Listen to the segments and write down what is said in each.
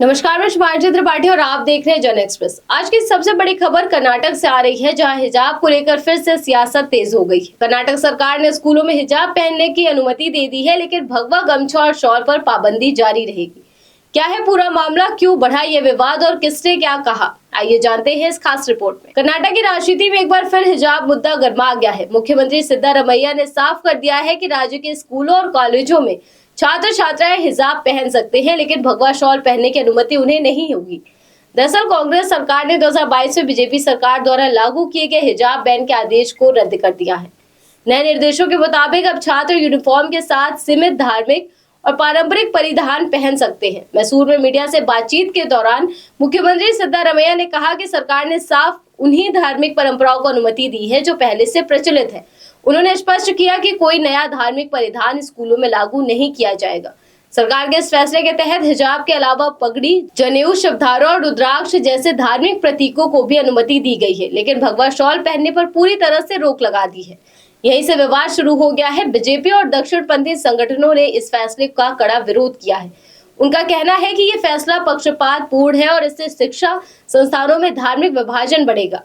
नमस्कार, मैं शुभांजलि त्रिपाठी और आप देख रहे हैं जन एक्सप्रेस। आज की सबसे बड़ी खबर कर्नाटक से आ रही है, जहां हिजाब को लेकर फिर से सियासत तेज हो गई है। कर्नाटक सरकार ने स्कूलों में हिजाब पहनने की अनुमति दे दी है, लेकिन भगवा, गमछा और शॉल पर पाबंदी जारी रहेगी। क्या है पूरा मामला, क्यों बढ़ा ये विवाद और किसने क्या कहा, आइए जानते हैं इस खास रिपोर्ट में। कर्नाटक की राजनीति में एक बार फिर हिजाब मुद्दा गर्मा गया है। मुख्यमंत्री सिद्धारमैया ने साफ कर दिया है कि राज्य के स्कूलों और कॉलेजों में छात्र छात्राएं हिजाब पहन सकते हैं, लेकिन भगवा शॉल पहनने की अनुमति उन्हें नहीं होगी। दरअसल कांग्रेस सरकार ने 2022 में बीजेपी सरकार द्वारा लागू किए गए हिजाब बैन के आदेश को रद्द कर दिया है। नए निर्देशों के मुताबिक अब छात्र यूनिफॉर्म के साथ सीमित धार्मिक और पारंपरिक परिधान पहन सकते हैं। मैसूर में मीडिया से बातचीत के दौरान मुख्यमंत्री सिद्धारमैया ने कहा कि सरकार ने साफ उन्हीं धार्मिक परंपराओं को अनुमति दी है जो पहले से प्रचलित है। उन्होंने स्पष्ट किया कि कोई नया धार्मिक परिधान स्कूलों में लागू नहीं किया जाएगा। सरकार के इस फैसले के तहत हिजाब के अलावा पगड़ी, जनेऊ, शवधारा और रुद्राक्ष जैसे धार्मिक प्रतीकों को भी अनुमति दी गई है, लेकिन भगवा शॉल पहनने पर पूरी तरह से रोक लगा दी है। यहीं से विवाद शुरू हो गया है। बीजेपी और दक्षिणपंथी संगठनों ने इस फैसले का कड़ा विरोध किया है। उनका कहना है कि ये फैसला पक्षपातपूर्ण है और इससे शिक्षा संस्थानों में धार्मिक विभाजन बढ़ेगा।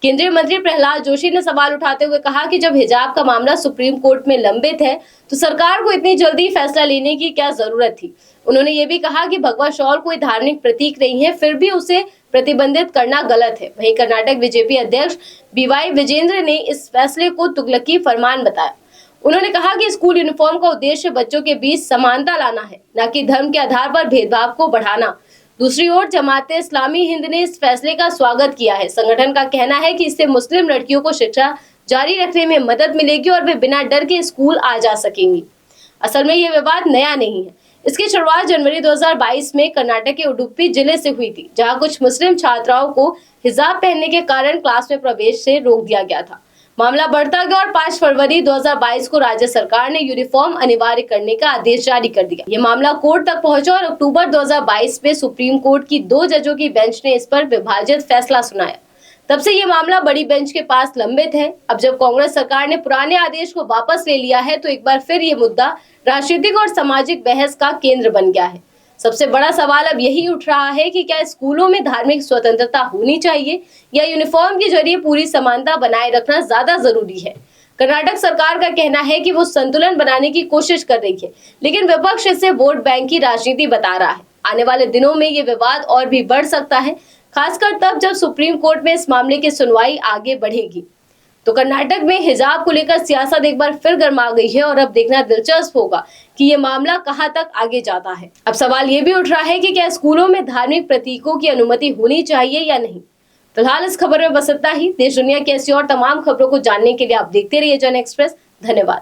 केंद्रीय मंत्री प्रहलाद जोशी ने सवाल उठाते हुए कहा कि जब हिजाब का मामला सुप्रीम कोर्ट में लंबित है, तो सरकार को इतनी जल्दी फैसला लेने की क्या जरूरत थी। उन्होंने ये भी कहा कि भगवा शॉल कोई धार्मिक प्रतीक नहीं है, फिर भी उसे प्रतिबंधित करना गलत है। वहीं कर्नाटक बीजेपी अध्यक्ष बीवाई विजेंद्र ने इस फैसले को तुगलकी फरमान बताया। उन्होंने कहा कि स्कूल यूनिफॉर्म का उद्देश्य बच्चों के बीच समानता लाना है, न कि धर्म के आधार पर भेदभाव को बढ़ाना। दूसरी ओर जमाते इस्लामी हिंद ने इस फैसले का स्वागत किया है। संगठन का कहना है कि इससे मुस्लिम लड़कियों को शिक्षा जारी रखने में मदद मिलेगी और वे बिना डर के स्कूल आ जा सकेंगी। असल में ये विवाद नया नहीं है। इसकी शुरुआत जनवरी 2022 में कर्नाटक के उडुपी जिले से हुई थी, जहां कुछ मुस्लिम छात्राओं को हिजाब पहनने के कारण क्लास में प्रवेश से रोक दिया गया था। मामला बढ़ता गया और 5 फरवरी 2022 को राज्य सरकार ने यूनिफॉर्म अनिवार्य करने का आदेश जारी कर दिया। ये मामला कोर्ट तक पहुंचा और अक्टूबर 2022 में सुप्रीम कोर्ट की 2 जजों की बेंच ने इस पर विभाजित फैसला सुनाया। तब से ये मामला बड़ी बेंच के पास लंबित है। अब जब कांग्रेस सरकार ने पुराने आदेश को वापस ले लिया है, तो एक बार फिर ये मुद्दा राजनीतिक और सामाजिक बहस का केंद्र बन गया है। सबसे बड़ा सवाल अब यही उठ रहा है कि क्या स्कूलों में धार्मिक स्वतंत्रता होनी चाहिए या यूनिफॉर्म के जरिए पूरी समानता बनाए रखना ज्यादा जरूरी है। कर्नाटक सरकार का कहना है कि वो संतुलन बनाने की कोशिश कर रही है, लेकिन विपक्ष इसे वोट बैंक की राजनीति बता रहा है। आने वाले दिनों में ये विवाद और भी बढ़ सकता है, खासकर तब जब सुप्रीम कोर्ट में इस मामले की सुनवाई आगे बढ़ेगी। तो कर्नाटक में हिजाब को लेकर सियासत एक बार फिर गर्मा गई है और अब देखना दिलचस्प होगा कि ये मामला कहां तक आगे जाता है। अब सवाल ये भी उठ रहा है कि क्या स्कूलों में धार्मिक प्रतीकों की अनुमति होनी चाहिए या नहीं। फिलहाल इस खबर में बस इतना ही। देश दुनिया की ऐसी और तमाम खबरों को जानने के लिए आप देखते रहिए जन एक्सप्रेस। धन्यवाद।